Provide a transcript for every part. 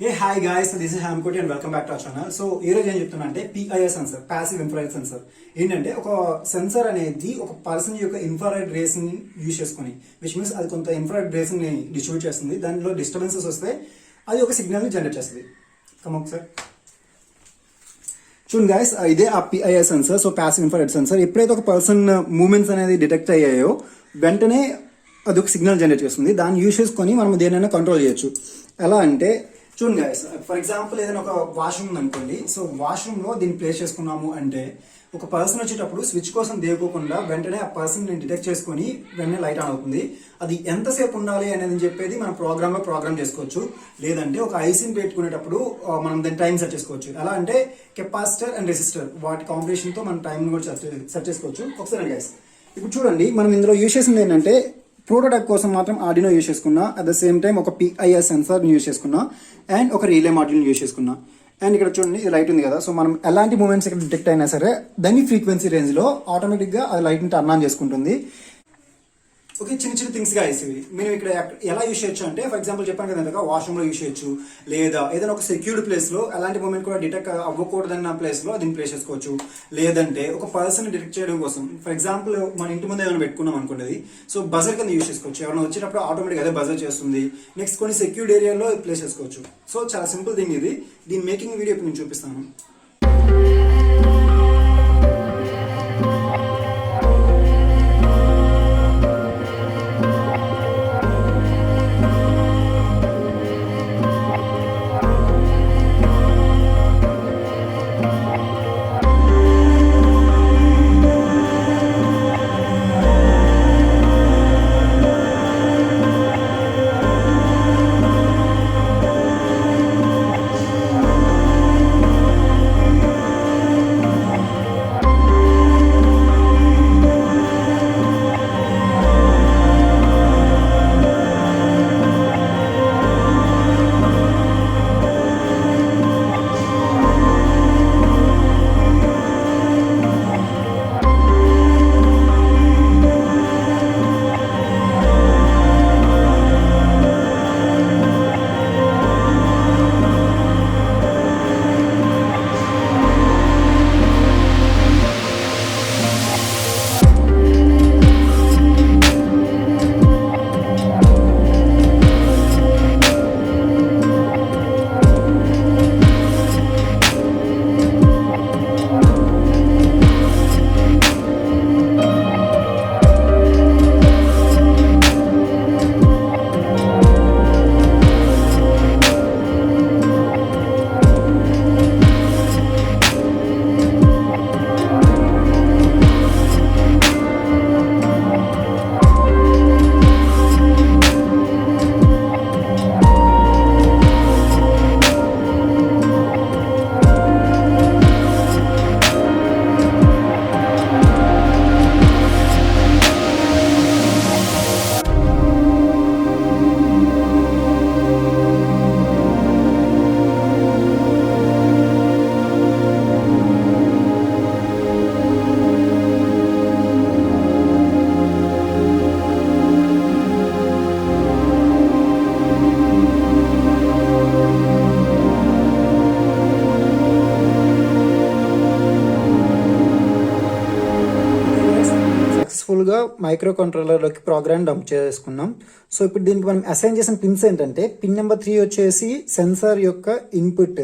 Hey, hi guys, so this is Hemakoti and welcome back to our channel. So ఈ రోజు ఏం చెప్తున్నా అంటే PIR sensor, passive infrared sensor. ఏంటంటే ఒక సెన్సర్ అనేది ఒక పర్సన్ యొక్క ఇన్ఫ్రారెడ్ రేస్ ని యూజ్ చేసుకుని, విచ్ మీన్స్ అది కొంత ఇన్ఫ్రారెడ్ రేస్ ని డిస్ట్రిబ్యూట్ చేస్తుంది. దానిలో డిస్టర్బెన్సెస్ వస్తే అది ఒక సిగ్నల్ ని జనరేట్ చేస్తుంది. Come on sir. చూడండి గైస్, ఇదే ఆ PIR sensor. So passive infrared sensor ఎప్పుడైతే ఒక పర్సన్ మూవ్మెంట్స్ అనేది డిటెక్ట్ అయ్యాయో వెంటనే అది ఒక సిగ్నల్ జనరేట్ చేస్తుంది. దాన్ని యూజ్ చేసుకొని మనం దేనైనా కంట్రోల్ చేయొచ్చు. ఎలా అంటే చూడండి గైస్, ఫర్ ఎగ్జాంపుల్ ఏదైనా ఒక వాష్రూమ్ ఉందనుకోండి. సో వాష్రూమ్ లో దీన్ని ప్లేస్ చేసుకున్నాము అంటే ఒక పర్సన్ వచ్చేటప్పుడు స్విచ్ కోసం దేకోకుండా వెంటనే ఆ పర్సన్ డిటెక్ట్ చేసుకొని వెంటనే లైట్ ఆన్ అవుతుంది. అది ఎంతసేపు ఉండాలి అనేది చెప్పేది మనం ప్రోగ్రామ్ చేసుకోవచ్చు. లేదంటే ఒక ఐసీని పెట్టుకునేటప్పుడు మనం దాని టైం సెట్ చేసుకోవచ్చు. ఎలా అంటే కెపాసిటర్ అండ్ రెసిస్టర్ వాటి కాంబినేషన్ తో మనం టైం కూడా సెట్ చేసుకోవచ్చు. ఒకసారి గైస్, ఇప్పుడు చూడండి, మనం ఇందులో యూజ్ చేసింది ఏంటంటే ప్రోటోటైప్ కోసం మాత్రం ఆర్డినో యూజ్ చేసుకున్నా, అట్ ద సేమ్ టైం ఒక PIR సెన్సార్ యూజ్ చేసుకున్నా అండ్ ఒక రిలే మాడ్యూల్ యూజ్ చేసుకున్నా. అండ్ ఇక్కడ చూడండి, ఇది లైట్ ఉంది కదా. సో మనం ఎలాంటి మూమెంట్స్ ఇక్కడ డిటెక్ట్ అయినా సరే దాని ఫ్రీక్వెన్సీ రేంజ్ లో ఆటోమేటిక్ గా అది లైట్ ని టర్న్ ఆన్ చేసుకుంటుంది. ఓకే, చిన్న చిన్న థింగ్స్ గా ఇవి మేము ఇక్కడ ఎలా యూజ్ చేయొచ్చు అంటే, ఫర్ ఎగ్జాంపుల్ చెప్పాను కదా, వాష్రూమ్ లో యూజ్ చేయొచ్చు, లేదా ఏదైనా ఒక సెక్యూర్డ్ ప్లేస్ లో ఎలాంటి మూమెంట్ కూడా డిటెక్ట్ అవ్వకూడదన్న ప్లేస్ లో దీన్ని ప్లేస్ చేసుకోవచ్చు. లేదంటే ఒక పర్సన్ డిటెక్ట్ చేయడం కోసం, ఫర్ ఎగ్జాంపుల్ మన ఇంటి ముందు ఏమైనా పెట్టుకున్నాం అనుకునేది, సో బజర్ కింద యూజ్ చేసుకోవచ్చు. ఎవరైనా వచ్చేటప్పుడు ఆటోమేటిక్ అదే బజర్ చేస్తుంది. నెక్స్ట్ కొన్ని సెక్యూర్డ్ ఏరియాలో ప్లేస్ చేసుకోవచ్చు. సో చాలా సింపుల్ థింగ్ ఇది. దీని మేకింగ్ వీడియో ఇప్పుడు నేను చూపిస్తాను. గా మైక్రో కంట్రోలర్లోకి ప్రోగ్రామ్ డంప్ చేసుకున్నాం. సో ఇప్పుడు దీనికి మనం అసైన్ చేసిన పిన్స్ ఏంటంటే, పిన్ నెంబర్ 3 వచ్చేసి సెన్సార్ యొక్క ఇన్పుట్,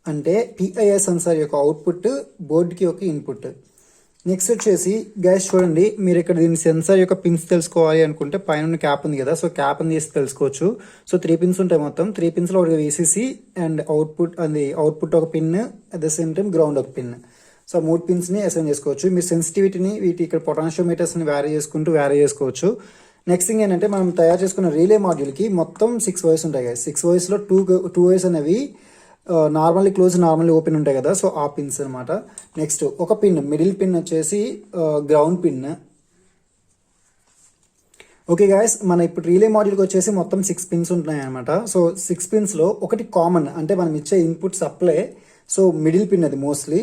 అంటే PIR సెన్సార్ యొక్క అవుట్పుట్ బోర్డ్కి ఒక ఇన్పుట్. నెక్స్ట్ వచ్చేసి గైస్ చూడండి, మీరు ఇక్కడ దీని సెన్సార్ యొక్క పిన్స్ తెలుసుకోవాలి అనుకుంటే పైన క్యాప్ ఉంది కదా, సో క్యాప్ తీసి తెలుసుకోవచ్చు. సో 3 పిన్స్ ఉంటాయి మొత్తం. 3 పిన్స్ లో ఒక VCC అండ్ అవుట్పుట్ ఒక pin, at the same time ground ఒక పిన్. సో 3 పిన్స్ ని అసైన్ చేసుకోవచ్చు. మీ సెన్సిటివిటీని ఇక్కడ పొటాన్షియోమీటర్స్ ని వ్యారీ చేసుకోవచ్చు. నెక్స్ట్ థింగ్ ఏంటంటే, మనం తయారు చేసుకున్న రిలే మాడ్యూల్ కి మొత్తం 6 వైర్స్ ఉంటాయి కదా. 6 వైర్స్ లో 2 వైర్స్ అనేవి నార్మల్లీ క్లోజ్, నార్మల్లీ ఓపెన్ ఉంటాయి కదా. సో ఆ పిన్స్ అనమాట. నెక్స్ట్ ఒక పిన్, మిడిల్ పిన్ వచ్చేసి గ్రౌండ్ పిన్. ఓకే గాయస్, మన ఇప్పుడు రిలే మాడ్యూల్కి వచ్చేసి మొత్తం 6 పిన్స్ ఉంటాయి అనమాట. సో 6 పిన్స్లో ఒకటి కామన్, అంటే మనం ఇచ్చే input supply. So middle pin అది మోస్ట్లీ.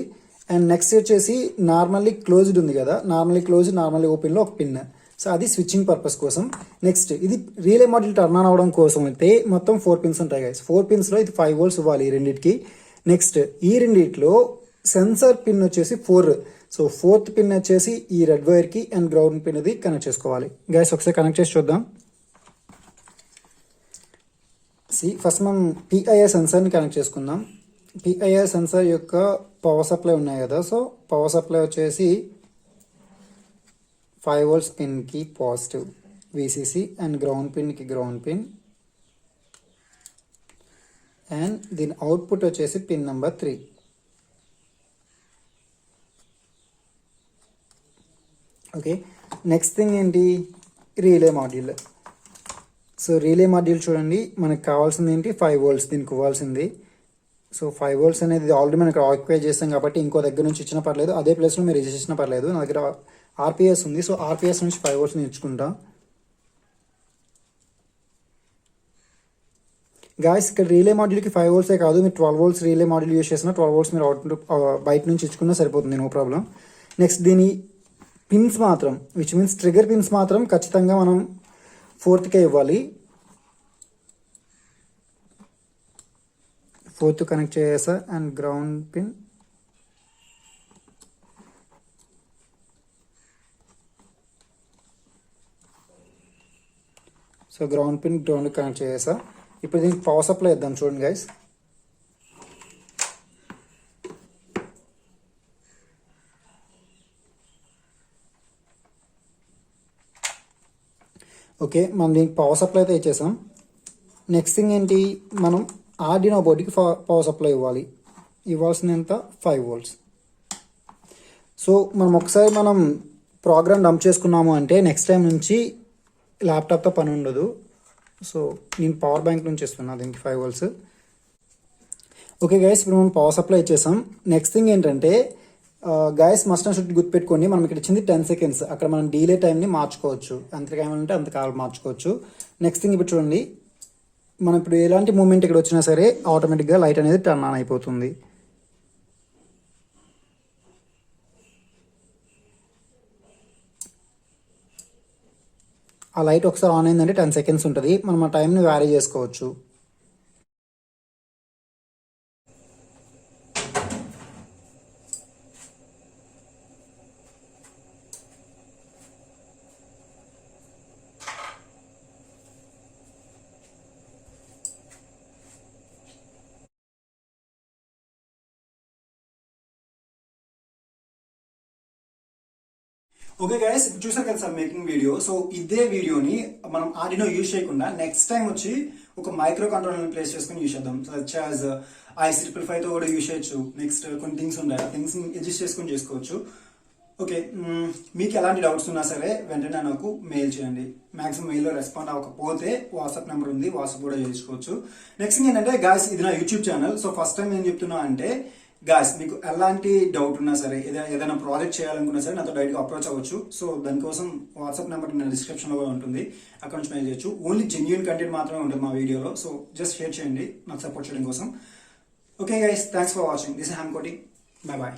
అండ్ నెక్స్ట్ వచ్చేసి నార్మల్లీ క్లోజ్డ్ ఉంది కదా, నార్మల్లీ క్లోజ్ నార్మల్లీ ఓపెన్లో ఒక పిన్. సో అది స్విచ్చింగ్ పర్పస్ కోసం. నెక్స్ట్ ఇది రిలే మాడ్యూల్ టర్న్ ఆన్ అవడం కోసం అయితే మొత్తం 4 పిన్స్ ఉంటాయి గైస్. 4 పిన్స్లో ఇది 5 volts ఇవ్వాలి ఈ రెండింటికి. నెక్స్ట్ ఈ రెండిట్లో సెన్సార్ పిన్ వచ్చేసి 4. సో 4th పిన్ వచ్చేసి ఈ రెడ్ వైర్కి అండ్ గ్రౌండ్ పిన్ అది కనెక్ట్ చేసుకోవాలి గైస్. ఒకసారి కనెక్ట్ చేసి చూద్దాం. ఫస్ట్ మనం PIR సెన్సార్ని కనెక్ట్ చేసుకుందాం. PIR సెన్సార్ యొక్క పవర్ సప్లై ఉన్నాయి కదా. సో పవర్ సప్లై వచ్చేసి 5 volts పిన్కి పాజిటివ్ VCC అండ్ గ్రౌండ్ పిన్కి గ్రౌండ్ పిన్ అండ్ దీని అవుట్పుట్ వచ్చేసి pin number 3. Okay, next thing ఏంటి, relay module. So relay module చూడండి, మనకు కావాల్సింది ఏంటి 5 volts దీనికి ఇవ్వాల్సింది. సో 5 volts అనేది ఆల్రెడీ మనం ఇక్కడ ఆక్యుపై చేస్తాం కాబట్టి ఇంకో దగ్గర నుంచి ఇచ్చినా పర్లేదు, అదే ప్లేస్లో మీరు ఇచ్చినా పర్లేదు. నా దగ్గర RPS ఉంది. సో RPS నుంచి 5 volts ఇచ్చుకుంటా. గాయస్ ఇక్కడ రిలే మాడ్యూల్కి 5 volts కాదు, మీరు 12 volts రిలే మాడ్యూల్ యూస్ చేసిన 12 volts మీరు బయట నుంచి ఇచ్చుకున్నా సరిపోతుంది, నో ప్రాబ్లం. నెక్స్ట్ దీని పిన్స్ మాత్రం విచ్ మీన్స్ ట్రిగర్ పిన్స్ మాత్రం ఖచ్చితంగా మనం 4th ఇవ్వాలి. 4th కనెక్ట్ చేసా and ground pin so ground pin ground connect చేసా. ఇప్పుడు దీనికి పవర్ సప్లై ఇద్దాం చూడండి గైస్. ఓకే, మనం దీనికి పవర్ సప్లై అయితే ఇచ్చేసాం. నెక్స్ట్ థింగ్ ఏంటి, మనం ఆర్డినో బోర్డుకి పవర్ సప్లై ఇవ్వాల్సింది ఎంత 5 volts. సో ఒకసారి మనం ప్రోగ్రామ్ డంప్ చేసుకున్నాము అంటే నెక్స్ట్ టైం నుంచి ల్యాప్టాప్తో పని ఉండదు. సో నేను పవర్ బ్యాంక్ నుంచి ఇస్తున్నా దీనికి 5 volts. ఓకే గైస్, ఇప్పుడు మనం పవర్ సప్లై ఇచ్చేసాం. నెక్స్ట్ థింగ్ ఏంటంటే గైస్ మస్ట్ అండ్ షుడ్ గుర్తుపెట్టుకోండి, మనం ఇక్కడ ఇచ్చింది 10 seconds. అక్కడ మనం డీలే టైంని మార్చుకోవచ్చు, ఎంతకాలంటే అంతకాలం మార్చుకోవచ్చు. నెక్స్ట్ థింగ్ ఇప్పుడు చూడండి, మనం ఇప్పుడు ఎలాంటి మూమెంట్ ఇక్కడ వచ్చినా సరే ఆటోమేటిక్గా లైట్ అనేది టర్న్ ఆన్ అయిపోతుంది. ఆ లైట్ ఒకసారి ఆన్ అయిందంటే 10 seconds ఉంటుంది. మనం ఆ టైంని వ్యారీ చేసుకోవచ్చు. ఓకే గైస్, ఇప్పుడు చూసారు కదా సార్ మేకింగ్ వీడియో. సో ఇదే వీడియోని మనం ఆర్డినో యూజ్ చేయకుండా నెక్స్ట్ టైం వచ్చి ఒక మైక్రో కంట్రోలర్ ప్లేస్ చేసుకుని యూజ్ చేద్దాం. సచ్ యాజ్ 𝓤𝓼5తో కూడా యూజ్ చేయొచ్చు. నెక్స్ట్ కొన్ని థింగ్స్ ఉంటాయి, ఆ థింగ్స్ అడ్జస్ట్ చేసుకుని చేసుకోవచ్చు. ఓకే, మీకు ఎలాంటి డౌట్స్ ఉన్నా సరే వెంటనే నాకు మెయిల్ చేయండి. మాక్సిమం మెయిల్లో రెస్పాండ్ అవ్వకపోతే వాట్సాప్ నెంబర్ ఉంది, వాట్సాప్ కూడా చేసుకోవచ్చు. నెక్స్ట్ థింగ్ ఏంటంటే గాయస్, ఇది నా YouTube channel. So first time నేను చెప్తున్నా అంటే గాయస్, మీకు ఎలాంటి డౌట్ ఉన్నా సరే, ఏదైనా ప్రాజెక్ట్ చేయాలనుకున్నా సరే నాతో డైరెక్ట్గా అప్రోచ్ అవ్వచ్చు. సో దానికోసం వాట్సాప్ నెంబర్ నా డిస్క్రిప్షన్లో కూడా ఉంటుంది, అక్కడ నుంచి మెయిల్ చేయొచ్చు. ఓన్లీ జెన్యూన్ కంటెంట్ మాత్రమే ఉంటుంది మా వీడియోలో. సో జస్ట్ షేర్ చేయండి నాకు సపోర్ట్ చేయడం కోసం. Okay guys, thanks for watching. This is Hemakoti. Bye bye.